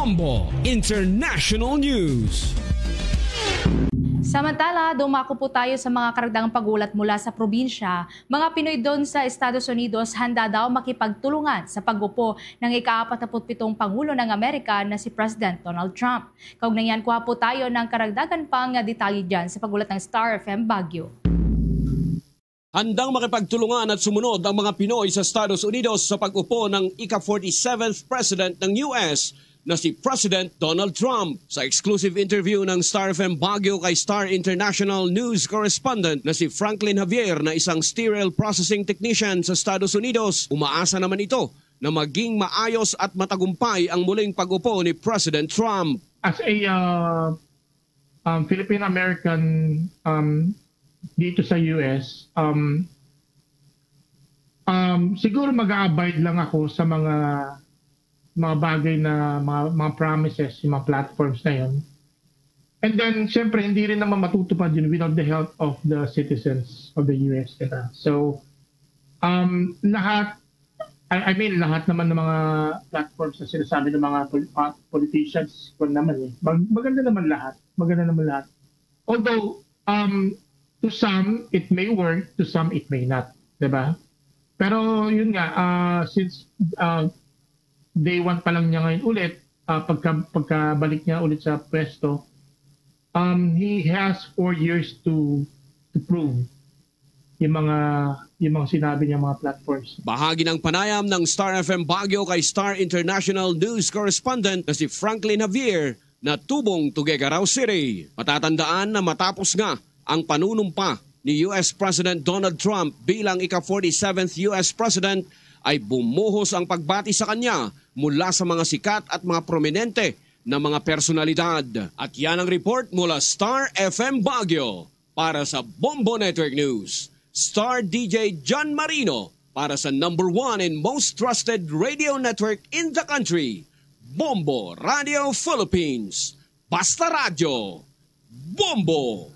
Bombo International News. Samantala, dumako po tayo sa mga karagdagang pagulat mula sa probinsya. Mga Pinoy doon sa Estados Unidos handa daw makipagtulungan sa pag-upo ng ika-47 Pangulo ng Amerika na si President Donald Trump. Kaugnayan, kuha po tayo ng karagdagan pang detalye dyan sa pagulat ng Star FM Baguio. Handang makipagtulungan at sumunod ang mga Pinoy sa Estados Unidos sa pag-upo ng ika-47th President ng US na si President Donald Trump. Sa exclusive interview ng Star FM Baguio kay Star International News correspondent na si Franklin Javier na isang sterile processing technician sa Estados Unidos, umaasa naman ito na maging maayos at matagumpay ang muling pag-upo ni President Trump. As a Filipino-American dito sa US, siguro mag-a-abide lang ako sa mga bagay na mga promises, yung mga platforms na yun. And then, syempre, hindi rin naman matutupad yun without the help of the citizens of the US. Diba? So, lahat naman ng mga platforms na sinasabi ng mga politicians, maganda naman lahat. Although, to some, it may work, to some, it may not. Diba? Pero yun nga, since day one pa lang niya ngayon ulit, pagkabalik niya ulit sa pwesto, he has 4 years to prove yung mga sinabi niya mga platforms. Bahagi ng panayam ng Star FM Baguio kay Star International News correspondent na si Franklin Javier na tubong Tuguegarao City. Matatandaan na matapos nga ang panunumpa ni US President Donald Trump bilang ika-47th US President, ay bumuhos ang pagbati sa kanya mula sa mga sikat at mga prominente na mga personalidad. At yan ang report mula Star FM Baguio. Para sa Bombo Network News, Star DJ John Marino para sa #1 and most trusted radio network in the country, Bombo Radio Philippines. Basta Radio, Bombo!